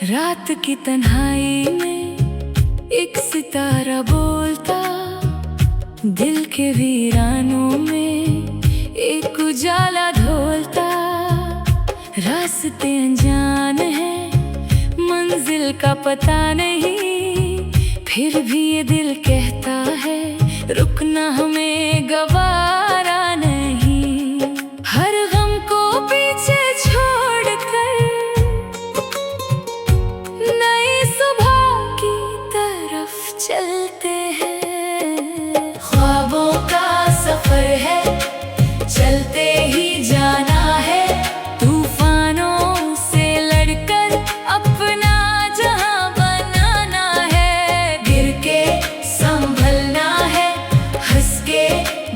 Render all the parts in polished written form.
रात की तन्हाई में एक सितारा बोलता, दिल के वीरानों में एक उजाला ढोलता। रास्ते अनजान है, मंजिल का पता नहीं, फिर भी ये दिल कहता है रुकना हमें गवारा नहीं। हर गम को पीछे छोड़कर नई सुबह की तरफ चलते हैं। ख्वाबों का सफर है, चलते ही जाना है। तूफानों से लड़कर अपना जहां बनाना है। गिर के संभलना है, हंस के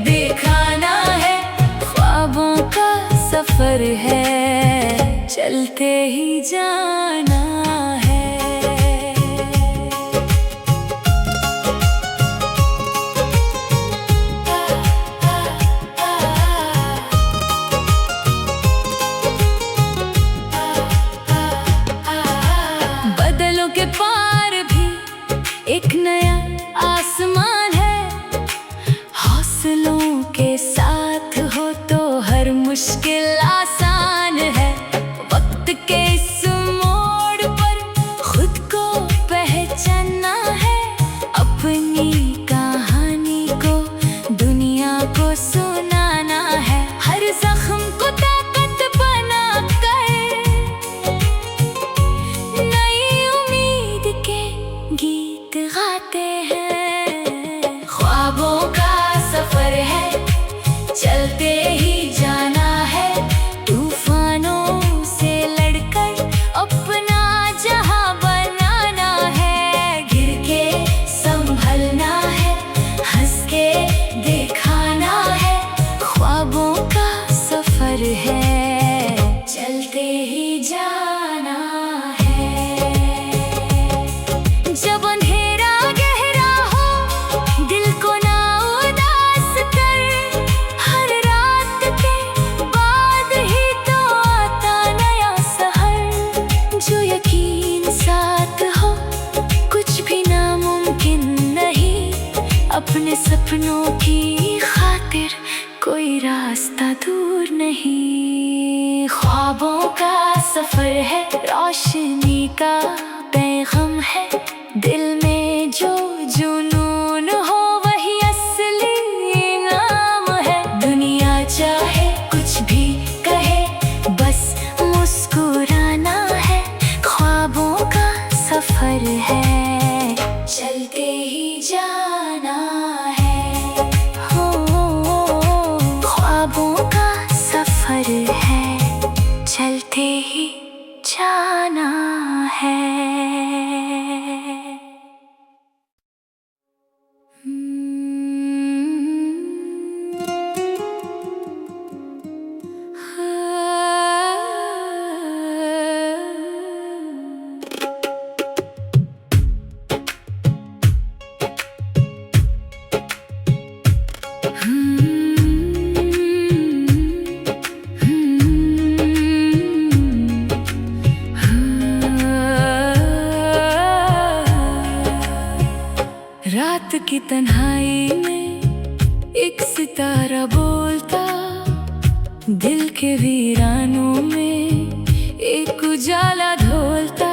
दिखाना है। ख्वाबों का सफर है, चलते ही जाना है। बदलों के पार भी एक नया आसमान है। हौसलों के साथ हो तो हर मुश्किल आसान है। वक्त के इस मोड़ पर खुद को पहचानना है। अपनी कहानी को दुनिया को सुनाना है। हर जख्म को ताकत बना कर नई उम्मीद के गीत गाते हैं। ख्वाबों का सफर है, चलते ही जाना है। तूफानों से लड़कर अपना जहां बनाना है। गिर के संभलना है, हंस के दिखाना है। ख्वाबों का सफर है, चलते ही जाना है। जब अंधेरा गहरा हो, दिल को ना उदास कर। हर रात के बाद ही तो आता नया सहर। जो यकीन साथ हो, कुछ भी नामुमकिन नहीं। अपने सपनों की खातिर कोई रास्ता दूर नहीं। ख्वाबों का सफर है, रोशनी का पैगाम है। दिल में जो जुनून हो वही असली इनाम है। दुनिया चाहे कुछ भी कहे, बस मुस्कुराना है। ख्वाबों का सफर है, चलते ही जाना है। हो ख्वाबों का सफर है, चलते ही जाना है। रात की तन्हाई में एक सितारा बोलता, दिल के वीरानों में एक उजाला ढोलता।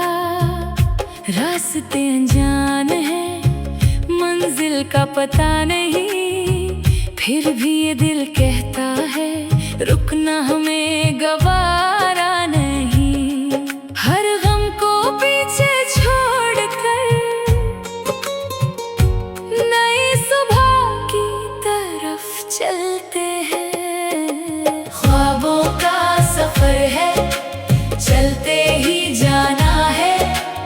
रास्ते अनजान है, मंजिल का पता नहीं, फिर भी ये दिल कहता है रुकना हमें गवारा नहीं। हर गम को पीछे छोड़कर नई सुबह की तरफ चलते हैं। ख्वाबों का सफर है, चलते ही जाना है।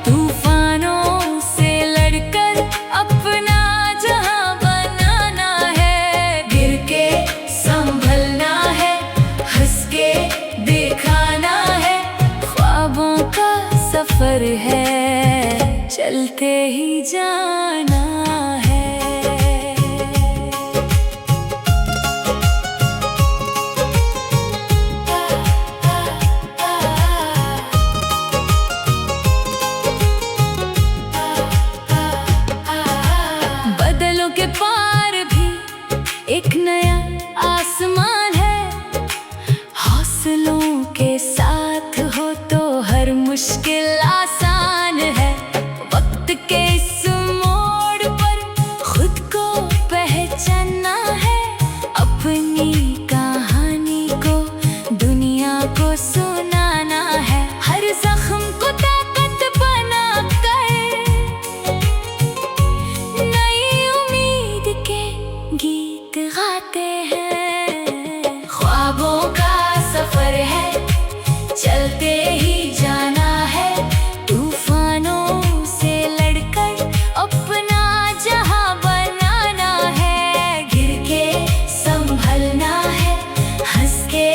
तूफानों से लड़कर अपना जहां बनाना है। गिर के संभलना है, हंस के दिखाना है। ख्वाबों का सफर है, चलते ही जाना है। आसान है। वक्त के इस मोड़ पर खुद को पहचानना है, अपनी कहानी को दुनिया को सुनाना है। हर जख्म को ताकत बना कर नई उम्मीद के गीत गाते हैं। ख्वाबों का सफर है, चलते ही जाना है। तूफानों से लड़कर अपना जहां बनाना है। गिर के संभलना है, हंस के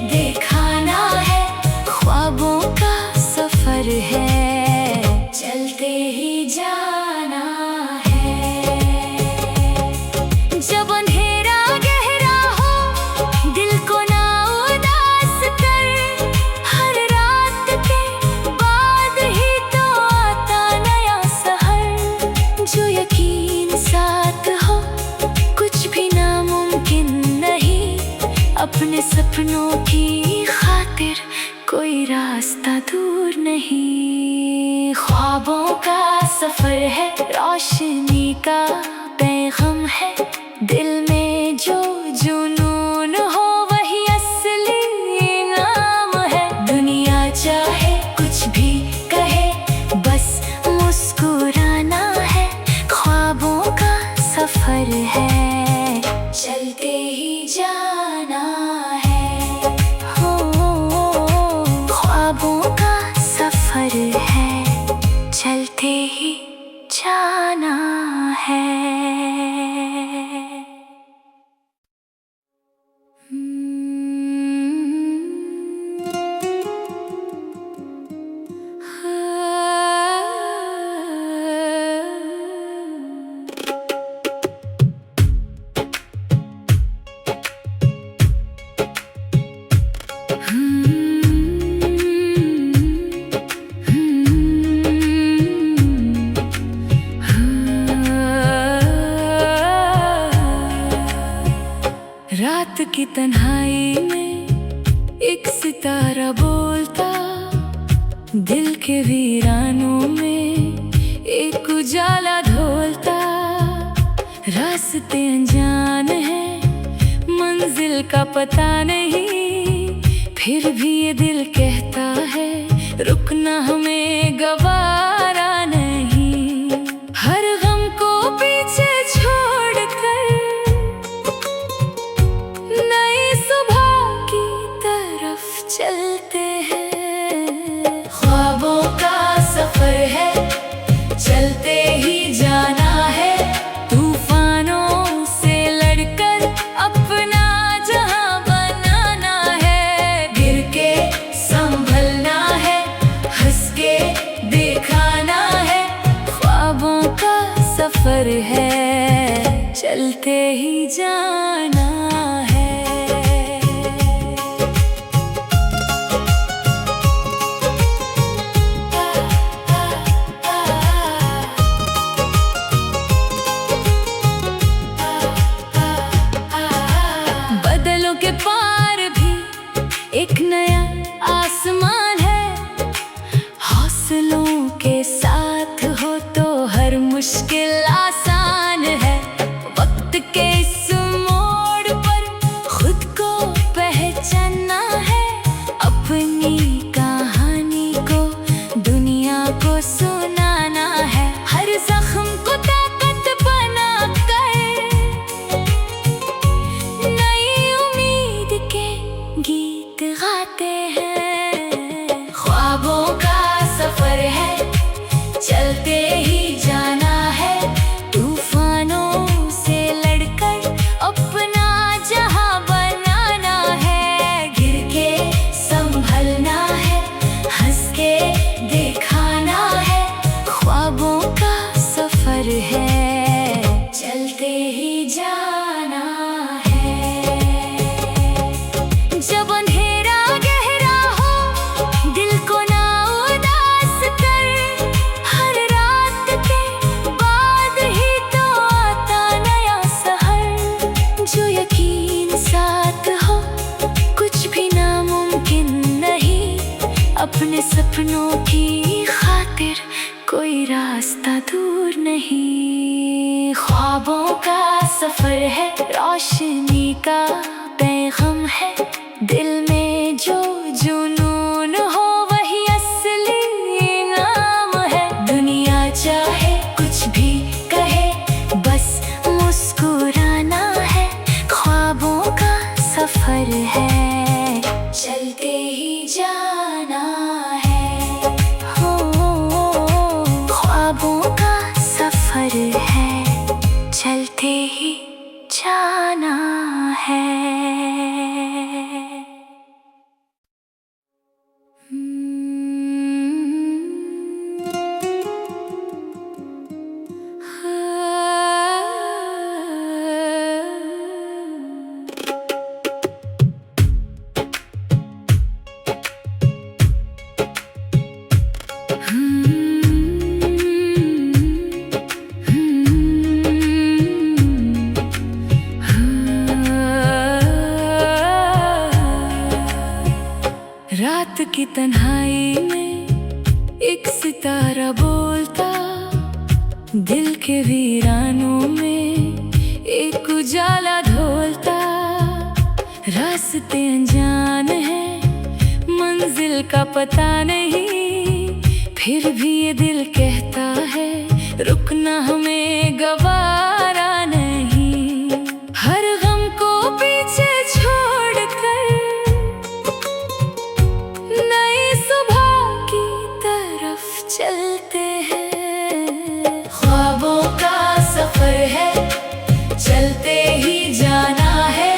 दिखाना है। ख्वाबों का सफर है, चलते ही जाना है। जब अंधेरा गहरा हो, दिल को ना उदास कर। हर रात के बाद ही तो आता नया सहर। जो यकीन साथ हो, कुछ भी नामुमकिन नहीं। अपने सपनों की खातिर कोई रास्ता दूर नहीं। ख्वाबों का सफर है, रोशनी का पैगाम है। दिल में जो जुनून हो, वही असली इनाम है। दुनिया चाहे कुछ भी कहे, बस मुस्कुराना है। ख्वाबों का सफर है, चलते ही जाना है। हो, ख्वाबों का सफर है, चलते ही जाना है। रात की तन्हाई में एक सितारा बोलता, दिल के वीरानों में एक उजाला ढोलता। रास्ते अनजान हैं, मंजिल का पता नहीं, फिर भी ये दिल कहता है रुकना हमें गवारा नहीं। हर गम को पीछे छोड़कर नई सुबह की तरफ चलते हैं। ख्वाबों का सफर है, चलते ही जाना है। तूफानों से लड़कर अपना जहां बनाना है। गिर के संभलना है, हंस के दिखाना है। ख्वाबों का सफर है, चलते ही जाना है। बदलों के पार भी एक नया आसमान है। हौसलों के साथ हो तो हर मुश्किल आसान है। वक्त के इस मोड़ पर खुद को पहचानना है। अपनी कहानी को दुनिया को सुनाना है। हर जख्म को ताकत बना कर नई उम्मीद के गीत गाते हैं। ख्वाबों का सफर है, चलते ही जाना है। तूफानों से लड़कर अपना जहां बनाना है। गिर के संभलना है, हंस के दिखाना है। ख्वाबों का सफर है, चलते ही जाना है। जब अंधेरा गहरा हो, दिल को ना उदास कर। हर रात के बाद ही तो आता नया सहर। जो यकीन साथ हो, कुछ भी नामुमकिन नहीं। अपने सपनों की कोई रास्ता दूर नहीं। ख्वाबों का सफर है, रोशनी का पैगाम है, दिल में जो जुनून हो वही असली इनाम है। दुनिया चाहे कुछ भी कहे, बस मुस्कुराना है। ख्वाबों का सफर है, चलते ही जाना है। हो ख्वाबों का सफर है, चलते ही जाना है। रात की तन्हाई में एक सितारा बोलता, दिल के वीरानों में एक उजाला ढोलता। रास्ते अनजान हैं, मंजिल का पता नहीं, फिर भी ये दिल कहता है रुकना हमें गवारा नहीं। हर गम को पीछे छोड़कर नई सुबह की तरफ चलते हैं। ख्वाबों का सफर है, चलते ही जाना है।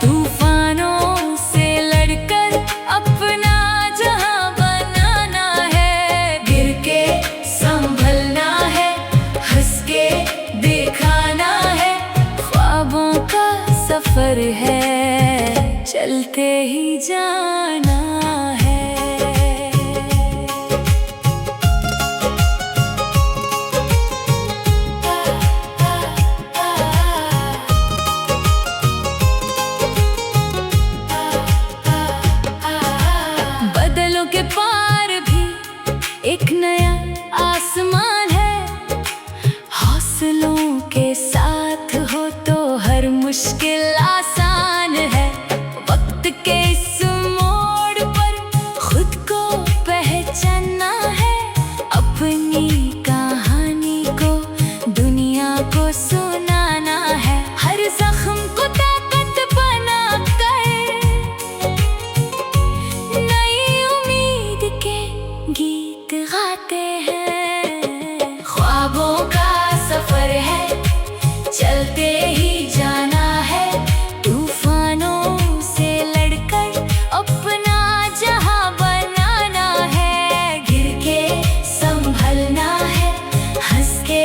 तूफानों से लड़कर अपना जहां बनाना है। गिर के संभलना है, हंस के दिखाना है। ख्वाबों का सफर है, चलते ही जाना है। बदलों के पार भी एक नया आसमान है। हौसलों के साथ हो तो हर मुश्किल आसान है। वक्त के इस मोड़ पर खुद को पहचानना है। अपनी कहानी को दुनिया को सुनाना है। हर जख्म को ताकत बना कर नई उम्मीद के गीत गाते हैं। ख्वाबों का सफर है, चलते ही जाना है। तूफानों से लड़कर अपना जहां बनाना है। गिर के संभलना है, हंस के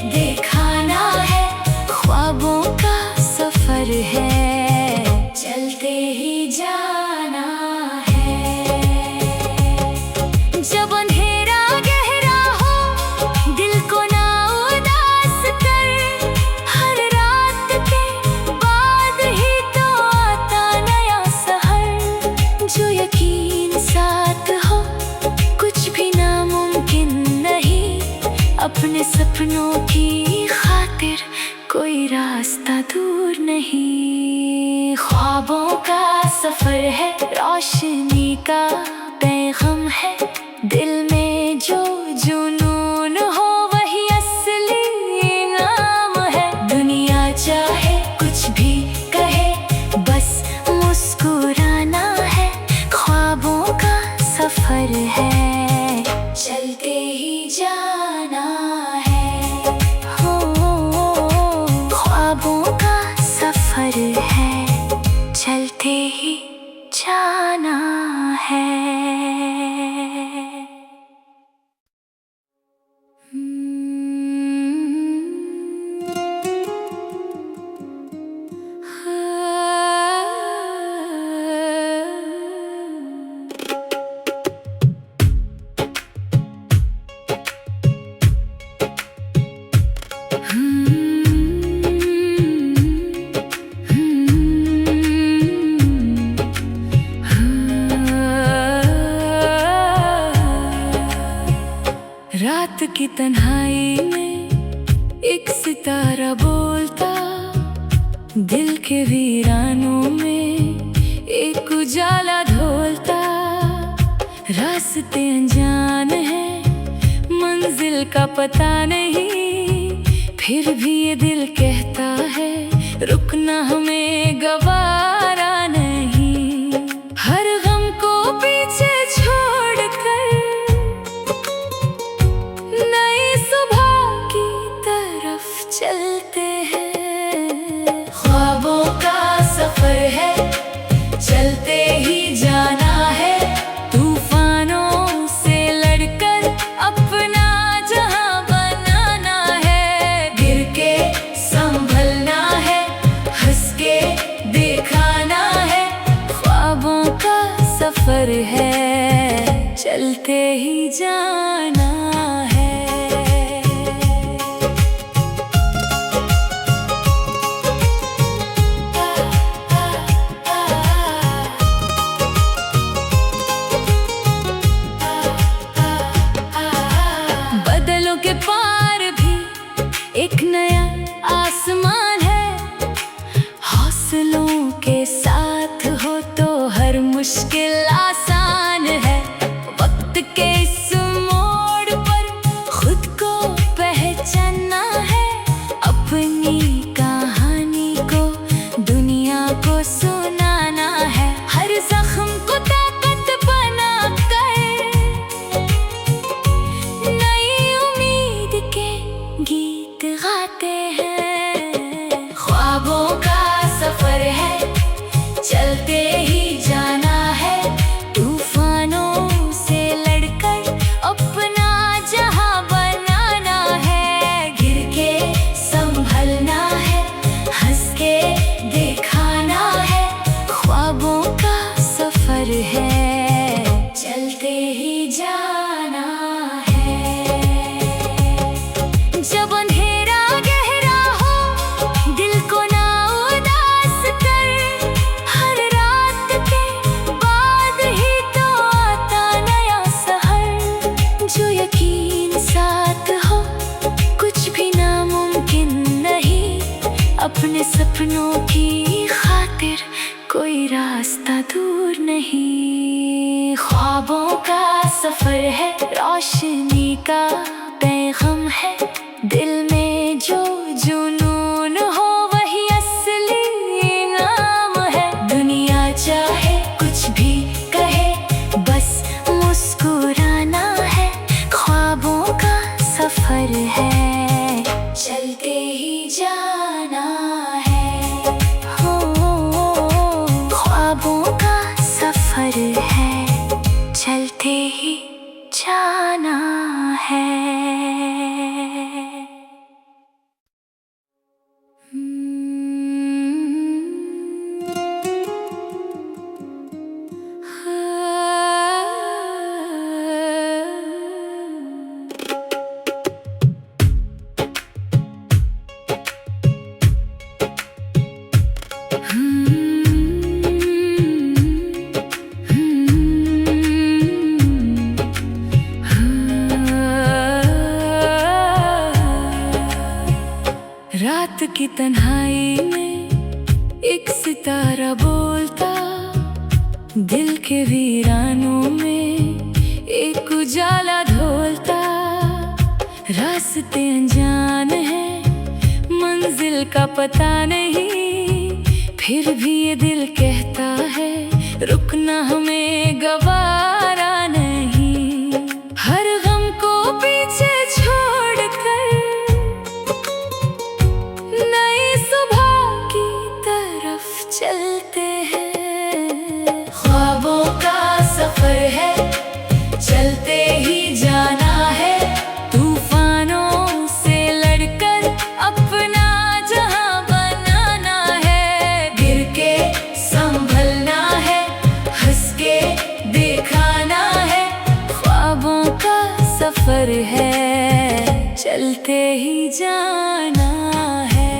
दिखाना है। ख्वाबों का सफर है, चलते ही जाना है। जब अंधेरा गहरा हो, दिल को ना उदास कर। हर रात के बाद ही तो आता नया सहर। जो यकीन साथ हो, कुछ भी नामुमकिन नहीं। अपने सपनों की खातिर कोई रास्ता दूर नहीं। ख्वाबों का सफर है, रोशनी का पैगाम है। दिल में जो जुनून हो वही असली इनाम है। दुनिया चाहे कुछ भी कहे, बस मुस्कुराना है। ख्वाबों का सफर है, चलते ही जाना है। हो ख्वाबों का सफर है, चलते ही जाना है। रात की तन्हाई में एक सितारा बोलता, दिल के वीरानों में एक उजाला ढोलता। रास्ते अनजान है, मंजिल का पता नहीं, फिर भी ये दिल कहता है रुकना हमें गवारा नहीं। हर गम को पीछे छोड़कर नई सुबह की तरफ चलते हैं। ख्वाबों का सफर है, चलते ही जाना है, तूफानों से लड़कर अपना जहां बनाना है। गिर के संभलना है, हंस के दिखाना है, ख्वाबों का सफर है, चलते ही जाना है। बदलों के पार भी एक नया आसमान है, हौसलों के साथ हो तो हर मुश्किल आसान है। वक्त के इस मोड़ पर खुद को पहचानना है, अपनी कहानी को दुनिया को सुनाना है। हर जख्म को ताकत बना कर नई उम्मीद के गीत गाते हैं। ख्वाबों का सफर है, चलते ही जाना है, तूफानों से लड़कर अपना जहां बनाना है। गिर के संभलना है, हंस के दिखाना है, ख्वाबों का सफर है, चलते ही जाना है। जब अंधेरा गहरा हो, दिल को ना उदास कर, हर रात के बाद ही तो आता नया सहर। जो यकीन साथ हो, कुछ भी नामुमकिन नहीं, अपने सपनों की खातिर कोई रास्ता दूर नहीं। ख्वाबों का सफर है, रोशनी का पैगाम है, दिल में जो जुनून हो वही असली इनाम है। दुनिया चाहे कुछ भी कहे, बस मुस्कुराना है, ख्वाबों का सफर है, चलते ही जाना है। हो ख्वाबों का सफर है, चलते ही जाना है। रात की तन्हाई में एक सितारा बोलता, दिल के वीरानों में एक उजाला ढोलता। रास्ते अनजान है, मंजिल का पता नहीं, फिर भी ये दिल कहता है रुकना हमें गवारा नहीं। हर गम को पीछे छोड़कर नई सुबह की तरफ चलते हैं। ख्वाबों का सफर है, चलते ही जाना है, तूफानों से लड़कर अपना जहां बनाना है। गिर के संभलना है, हंस के दिखाना है, ख्वाबों का सफर है, चलते ही जाना है।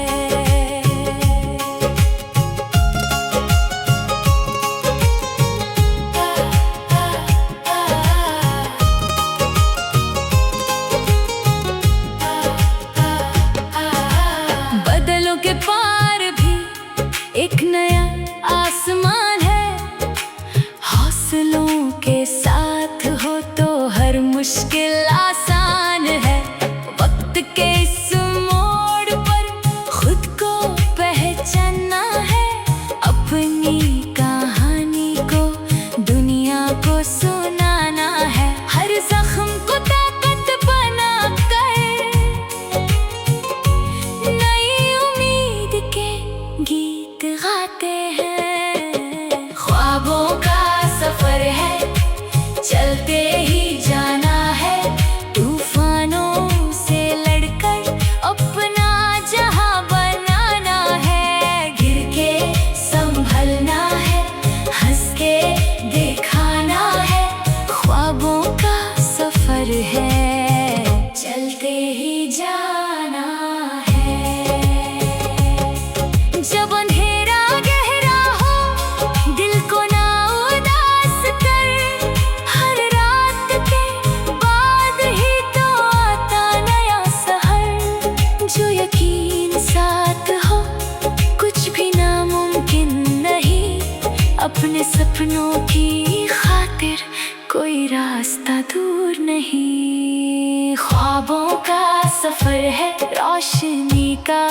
सफर है, रोशनी का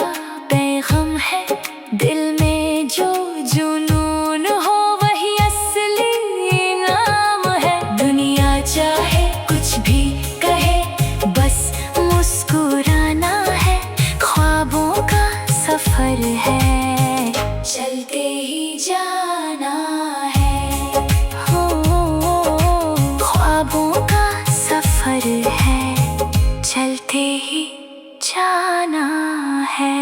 पैगाम है। दिल में जो जुनून हो वही असली इनाम है। दुनिया चाहे कुछ भी कहे, बस मुस्कुराना है। ख्वाबों का सफर है, चलते ही जाना है। हो ख्वाबों का सफर है, चलते ही जाना है।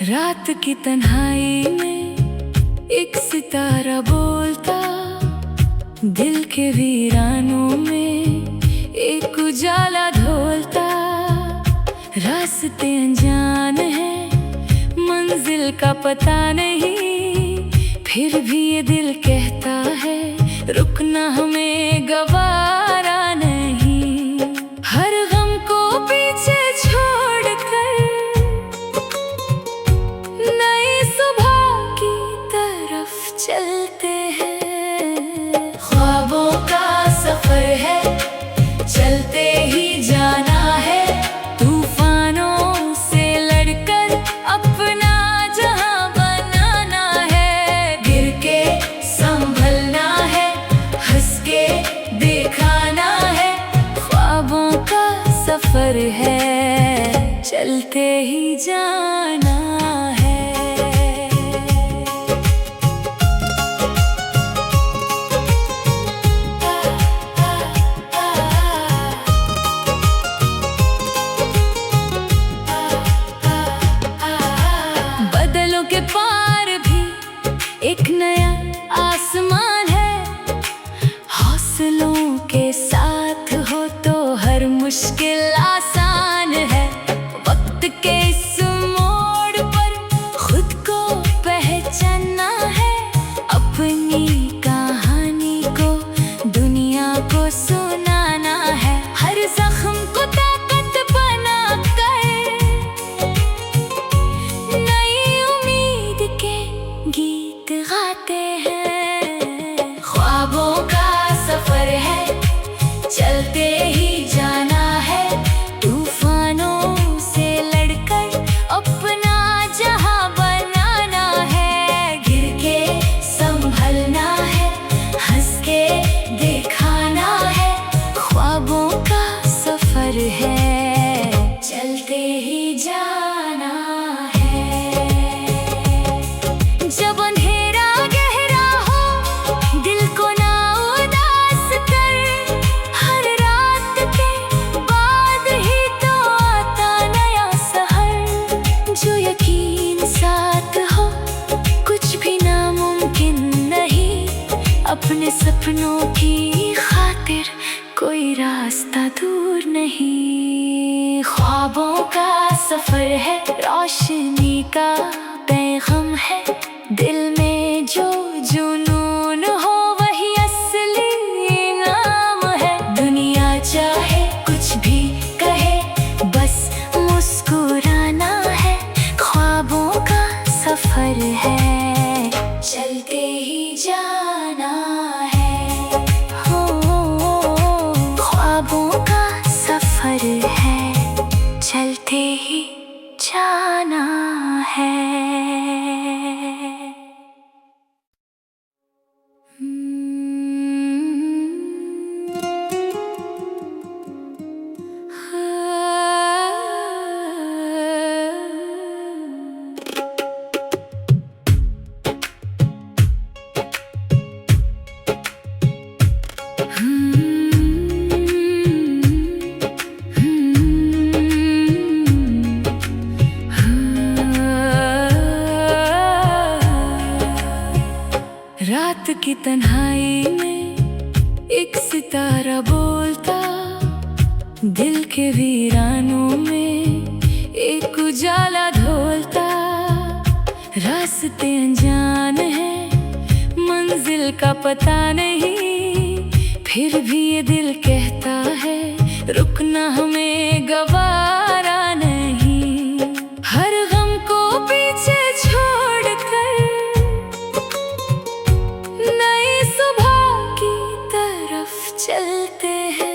रात की तन्हाई में एक सितारा बोलता, दिल के वीरानों में एक उजाला ढोलता। रास्ते अनजान है, मंजिल का पता नहीं, फिर भी ये दिल कहता है रुकना हमें गवारा नहीं। हर गम को पीछे छोड़कर नई सुबह की तरफ चलते हैं। ख्वाबों का सफर है, चलते ही जाना है। तूफानों से लड़कर अपना जहां बनाना है। गिर के संभलना है, हंस के दिखाना है। ख्वाबों का सफर है, चलते ही जाना है। बदलों के पार भी एक नया आसमान है। हौसलों के साथ हो तो हर मुश्किल आसान है। वक्त के इस मोड़ पर खुद को पहचानना है। अपनी कहानी को दुनिया को सुनाना है। हर जख्म को ताकत बना कर नई उम्मीद के गीत गाते हैं। ख्वाबों का सफर है, चलते ही जाना है। तूफानों से लड़कर अपना जहां बनाना है। गिर के संभलना है, हंस के दिखाना है। ख्वाबों का सफर है, चलते ही जाना है। जब अंधेरा गहरा हो, दिल को ना उदास कर। हर रात के बाद ही तो आता नया सहर। जो यकीन साथ हो, कुछ भी नामुमकिन नहीं। अपने सपनों की खातिर कोई रास्ता दूर नहीं। ख्वाबों का सफर है, रोशनी का पैगाम है। दिल में जो जुनून हो वही असली इनाम है। दुनिया चाहे कुछ भी कहे, बस मुस्कुराना है। ख्वाबों का सफर है, चलते ही जाना है। हो ख्वाबों का सफर है, चलते ही जाना है। रात की तन्हाई में एक सितारा बोलता, दिल के वीरानों में एक उजाला ढोलता। रास्ते अनजान है, मंजिल का पता नहीं, फिर भी ये दिल कहता है रुकना हमें गवारा नहीं। हर गम को पीछे छोड़कर नई सुबह की तरफ चलते हैं।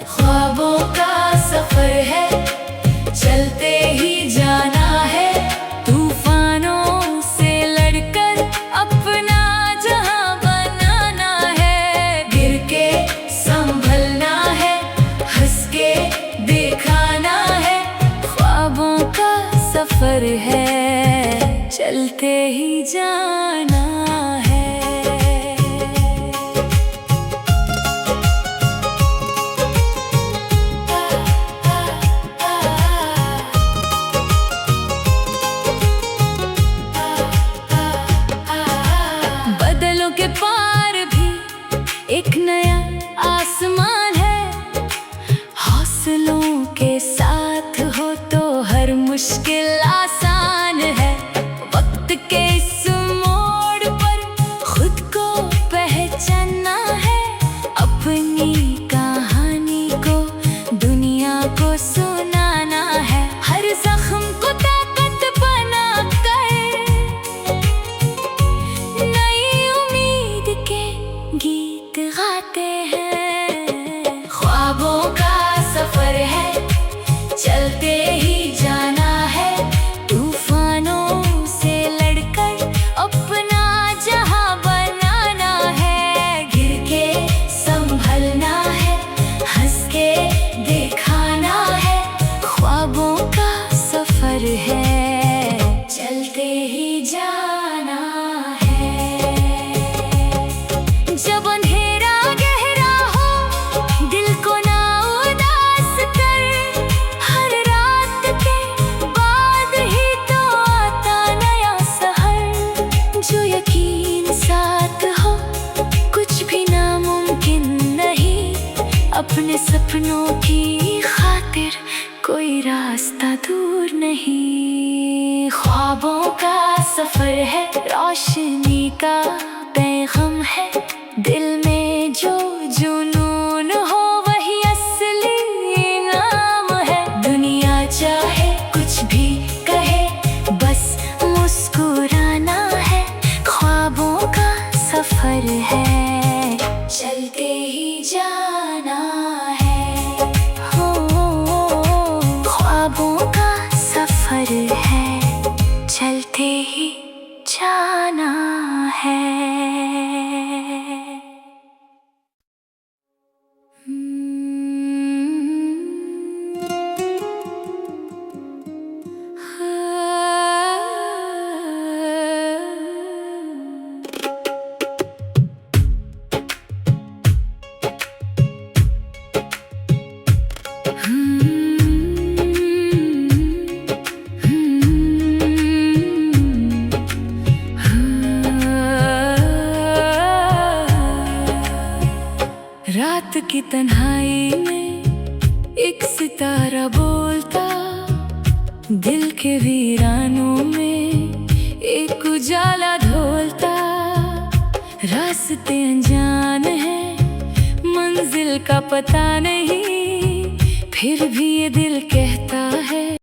ख्वाबों का सफर है, चलते ही जाना है। तूफानों से लड़कर अपना जहां बनाना है। गिर के संभलना है, हंस के दिखाना है। ख्वाबों का सफर है, चलते ही जाना है। बदलों के पार भी एक नया आसमान है। हौसलों के साथ हो तो हर मुश्किल आसान है। वक्त के इस मोड़ पर खुद को पहचानना है। अपनी कहानी को दुनिया को सुनाना है। हर जख्म को ताकत बना कर नई उम्मीद के गीत गाते हैं। ख्वाबों का सफर है, चलते ही जाना है। तूफानों से लड़कर अपना जहां बनाना है। गिर के संभलना है, हंस के दिखाना है। ख्वाबों का सफर है, चलते ही जाना है। जब अंधेरा गहरा हो, दिल को ना उदास कर। हर रात के बाद ही तो आता नया सहर। जो यकीन साथ हो, कुछ भी नामुमकिन नहीं। अपने सपनों की खातिर कोई रास्ता दूर नहीं। ख्वाबों का सफर है, रोशनी का पैगाम है। दिल में जो जुनून हो वही असली इनाम है। दुनिया चाहे कुछ भी कहे, बस मुस्कुराना है। ख्वाबों का सफर है, चलते ही जाना है। हो ख्वाबों का सफर है, चलते ही जाना है। रात की तन्हाई में एक सितारा बोलता। दिल के वीरानों में एक उजाला ढोलता। रास्ते अनजान है, मंजिल का पता नहीं, फिर भी ये दिल कहता है